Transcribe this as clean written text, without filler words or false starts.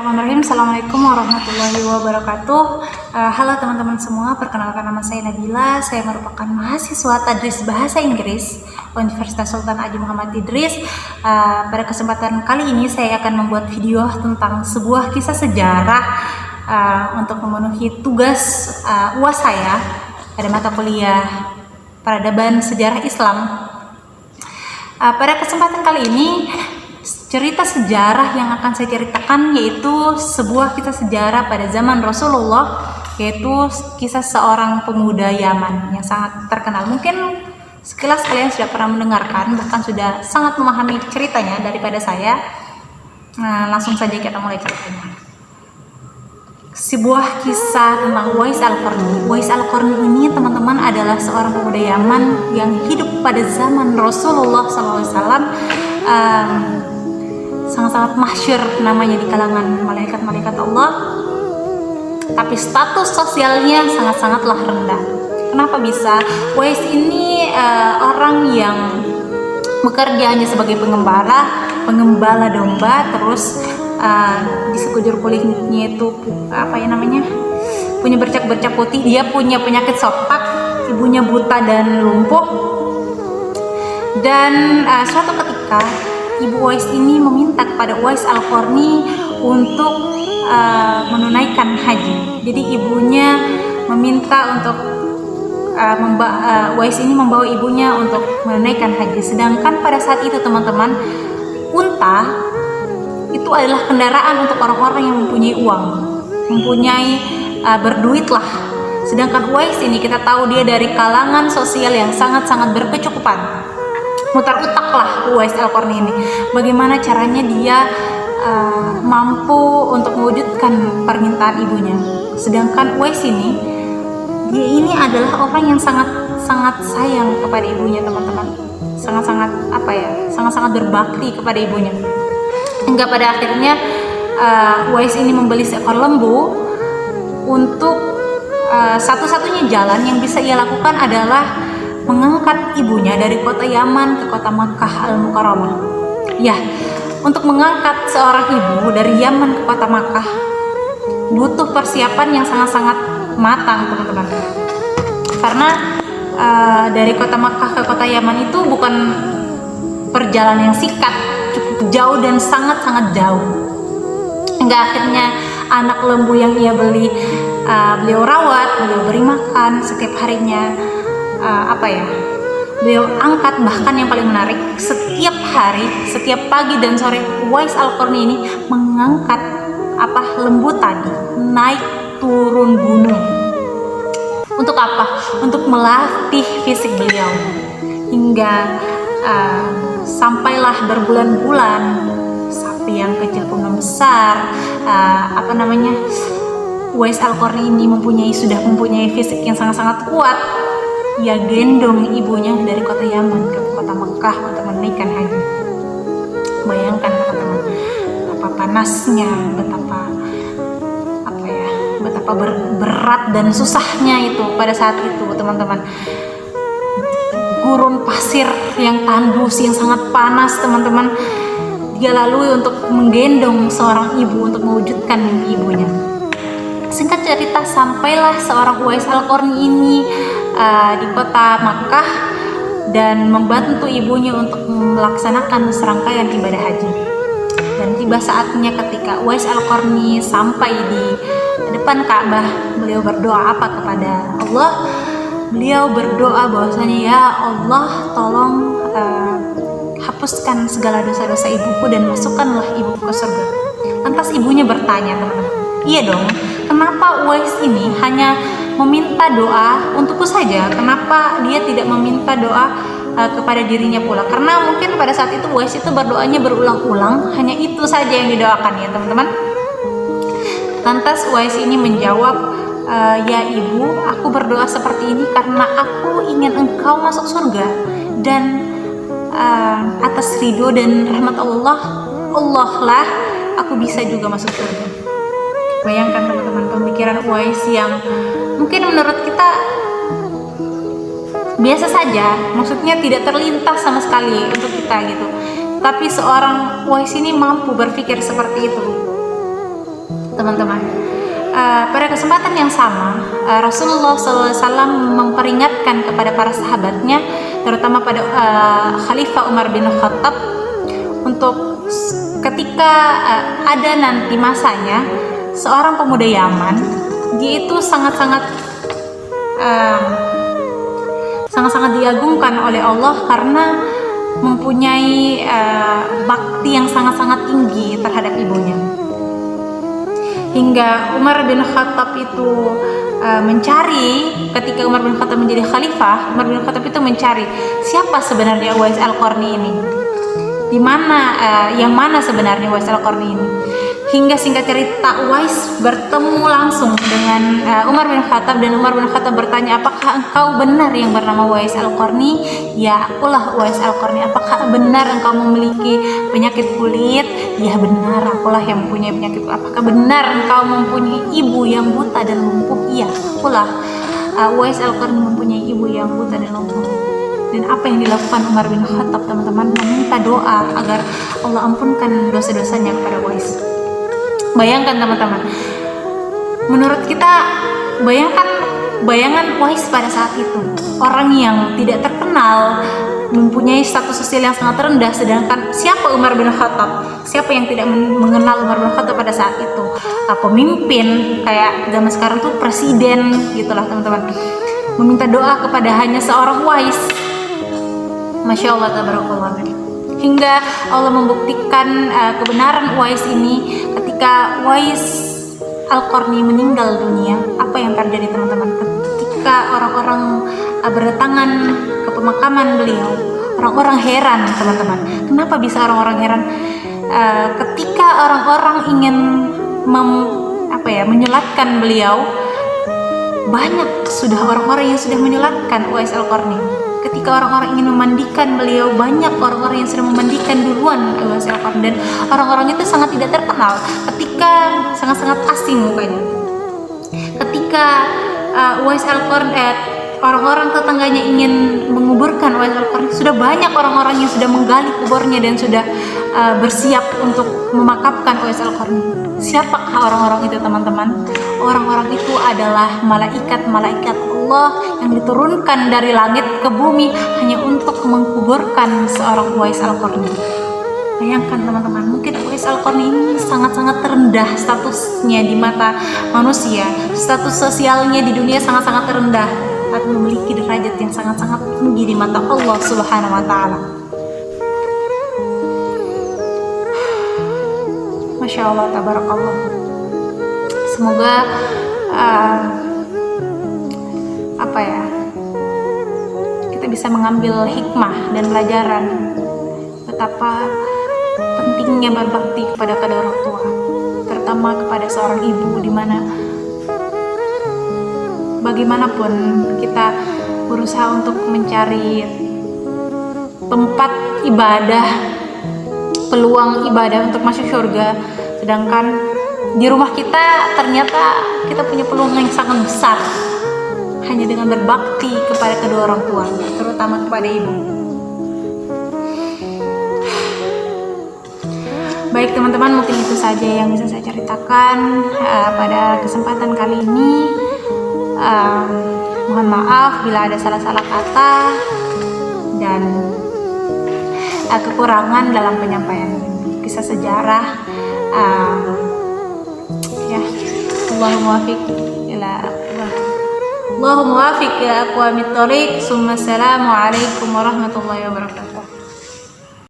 Bismillahirrahmanirrahim. Assalamualaikum warahmatullahi wabarakatuh. Halo teman-teman semua, perkenalkan nama saya Nabila. Saya merupakan mahasiswa Tadris Bahasa Inggris Universitas Sultan Haji Muhammad Idris. Pada kesempatan kali ini saya akan membuat video tentang sebuah kisah sejarah untuk memenuhi tugas UAS saya pada mata kuliah Peradaban Sejarah Islam. Pada kesempatan kali ini cerita sejarah yang akan saya ceritakan yaitu sebuah kisah sejarah pada zaman Rasulullah, yaitu kisah seorang pemuda Yaman yang sangat terkenal. Mungkin sekilas kalian sudah pernah mendengarkan, bahkan sudah sangat memahami ceritanya daripada saya. Langsung saja kita mulai ceritanya. Sebuah kisah tentang Uwais Al-Qarni. Uwais Al-Qarni ini teman-teman adalah seorang pemuda Yaman yang hidup pada zaman Rasulullah SAW. Sangat-sangat masyhur namanya di kalangan malaikat-malaikat Allah, tapi status sosialnya sangat-sangatlah rendah. Kenapa bisa? Uwais ini orang yang bekerja hanya sebagai pengembala domba, terus di sekujur kulitnya itu punya bercak-bercak putih. Dia punya penyakit sopak, ibunya buta dan lumpuh. Dan suatu ketika Ibu Uwais ini meminta kepada Uwais Al-Qarni untuk menunaikan haji. Jadi ibunya meminta untuk Uwais ini membawa ibunya untuk menunaikan haji. Sedangkan pada saat itu teman-teman, unta itu adalah kendaraan untuk orang-orang yang mempunyai uang, berduit lah. Sedangkan Uwais ini kita tahu dia dari kalangan sosial yang sangat-sangat berkecukupan. Mutar otak lah Uwais Al-Qarni ini, bagaimana caranya dia mampu untuk mewujudkan permintaan ibunya. Sedangkan Uwais ini, dia ini adalah orang yang sangat sayang kepada ibunya teman-teman, sangat-sangat berbakti kepada ibunya. Hingga pada akhirnya Uwais ini membeli seekor lembu. Untuk satu-satunya jalan yang bisa ia lakukan adalah mengangkat ibunya dari kota Yaman ke kota Makkah Al-Mukarramah. Ya, untuk mengangkat seorang ibu dari Yaman ke kota Makkah butuh persiapan yang sangat-sangat matang teman-teman. Karena dari kota Makkah ke kota Yaman itu bukan perjalanan yang singkat, cukup jauh dan sangat-sangat jauh. Hingga akhirnya anak lembu yang ia beli, beliau rawat, beliau beri makan setiap harinya. Beliau angkat. Bahkan yang paling menarik, setiap hari, setiap pagi dan sore Uwais Al-Qarni ini mengangkat lembu tadi naik turun gunung. Untuk apa? Untuk melatih fisik beliau. Hingga sampailah berbulan-bulan sapi yang kecil pun membesar. Uwais Al-Qarni ini sudah mempunyai fisik yang sangat-sangat kuat. Ia gendong ibunya dari kota Yaman ke kota Mekah untuk menunaikan haji. Bayangkan teman-teman, betapa panasnya, betapa berat dan susahnya itu pada saat itu teman-teman. Gurun pasir yang tandus, yang sangat panas teman-teman, dia lalui untuk menggendong seorang ibu untuk mewujudkan mimpi ibunya. Singkat cerita, sampailah seorang Uwais Al-Qarni ini di kota Makkah dan membantu ibunya untuk melaksanakan serangkaian ibadah haji. Dan tiba saatnya ketika Uwais Al-Qarni sampai di depan Ka'bah, beliau berdoa kepada Allah? Beliau berdoa bahwasanya, ya Allah, tolong hapuskan segala dosa-dosa ibuku dan masukkanlah ibuku ke surga. Lantas ibunya bertanya, teman-teman, iya dong, kenapa Uwais ini hanya meminta doa untukku saja? Kenapa dia tidak meminta doa kepada dirinya pula? Karena mungkin pada saat itu Uwais itu berdoanya berulang-ulang, hanya itu saja yang didoakan ya teman-teman. Lantas Uwais ini menjawab, ya ibu, aku berdoa seperti ini karena aku ingin engkau masuk surga, dan atas ridho dan rahmat Allah lah aku bisa juga masuk surga. Bayangkan teman-teman, pemikiran Uwais yang mungkin menurut kita biasa saja, maksudnya tidak terlintas sama sekali untuk kita gitu. Tapi seorang Uwais ini mampu berpikir seperti itu. teman-teman. Pada kesempatan yang sama, Rasulullah SAW memperingatkan kepada para sahabatnya, terutama pada Khalifah Umar bin Khattab, untuk ketika ada nanti masanya seorang pemuda Yaman, dia itu sangat-sangat diagungkan oleh Allah karena mempunyai bakti yang sangat-sangat tinggi terhadap ibunya. Hingga Umar bin Khattab itu mencari, ketika Umar bin Khattab menjadi khalifah, Umar bin Khattab itu mencari siapa sebenarnya Uwais Al-Qarni ini, di mana yang mana sebenarnya Uwais Al-Qarni ini. Hingga singkat cerita, Uwais bertemu langsung dengan Umar bin Khattab, dan Umar bin Khattab bertanya, apakah engkau benar yang bernama Uwais Al-Qarni? Ya, akulah Uwais Al-Qarni. Apakah benar engkau memiliki penyakit kulit? Ya benar, akulah yang mempunyai penyakit kulit. Apakah benar engkau mempunyai ibu yang buta dan lumpuh? Iya, akulah Uwais Al-Qarni mempunyai ibu yang buta dan lumpuh. Dan apa yang dilakukan Umar bin Khattab, teman-teman? Meminta doa agar Allah ampunkan dosa-dosanya kepada Uwais. Bayangkan teman-teman, menurut kita, bayangan Uwais pada saat itu, orang yang tidak terkenal, mempunyai status sosial yang sangat rendah, sedangkan siapa Umar bin Khattab? Siapa yang tidak mengenal Umar bin Khattab pada saat itu? Pemimpin kayak zaman sekarang tuh presiden gitulah teman-teman, meminta doa kepada hanya seorang Uwais. Masya Allah, tabarakallah. Hingga Allah membuktikan kebenaran Uwais ini. Ketika Uwais Al-Qarni meninggal dunia, apa yang terjadi teman-teman? Ketika orang-orang berdatangan ke pemakaman beliau, orang-orang heran teman-teman. Kenapa bisa orang-orang heran? Ketika orang-orang ingin menyolatkan beliau, banyak sudah orang-orang yang sudah menyolatkan Uwais Al-Qarni. Ketika orang-orang ingin memandikan beliau, banyak orang-orang yang sudah memandikan duluan Uwais Al-Qarni, dan orang-orang itu sangat tidak terkenal, ketika sangat-sangat asing mukanya. Ketika Uwais Al-Qarni, orang-orang tetangganya ingin menguburkan Uwais Al-Qarni, sudah banyak orang-orang yang sudah menggali kuburnya dan sudah bersiap untuk memakamkan Uwais Al-Qarni. Siapakah orang-orang itu teman-teman? Orang-orang itu adalah malaikat-malaikat Allah yang diturunkan dari langit ke bumi hanya untuk mengkuburkan seorang Uwais Al-Qarni. Bayangkan teman-teman, mungkin Uwais Al-Qarni ini sangat-sangat rendah statusnya di mata manusia, status sosialnya di dunia sangat-sangat rendah, tapi memiliki derajat yang sangat-sangat tinggi di mata Allah Subhanahu wa Ta'ala. Masya Allah, tabarakallah. Semoga kita bisa mengambil hikmah dan pelajaran betapa pentingnya berbakti kepada kedua orang tua, terutama kepada seorang ibu, di mana bagaimanapun kita berusaha untuk mencari tempat ibadah, peluang ibadah untuk masuk surga, sedangkan di rumah kita ternyata kita punya peluang yang sangat besar hanya dengan berbakti kepada kedua orang tua, terutama kepada ibu. Baik teman-teman, mungkin itu saja yang bisa saya ceritakan pada kesempatan kali ini. Mohon maaf bila ada salah-salah kata dan kekurangan dalam penyampaian kisah sejarah. Allahumma wafiq ila aqwamit thoriq. Assalamualaikum warahmatullahi wabarakatuh.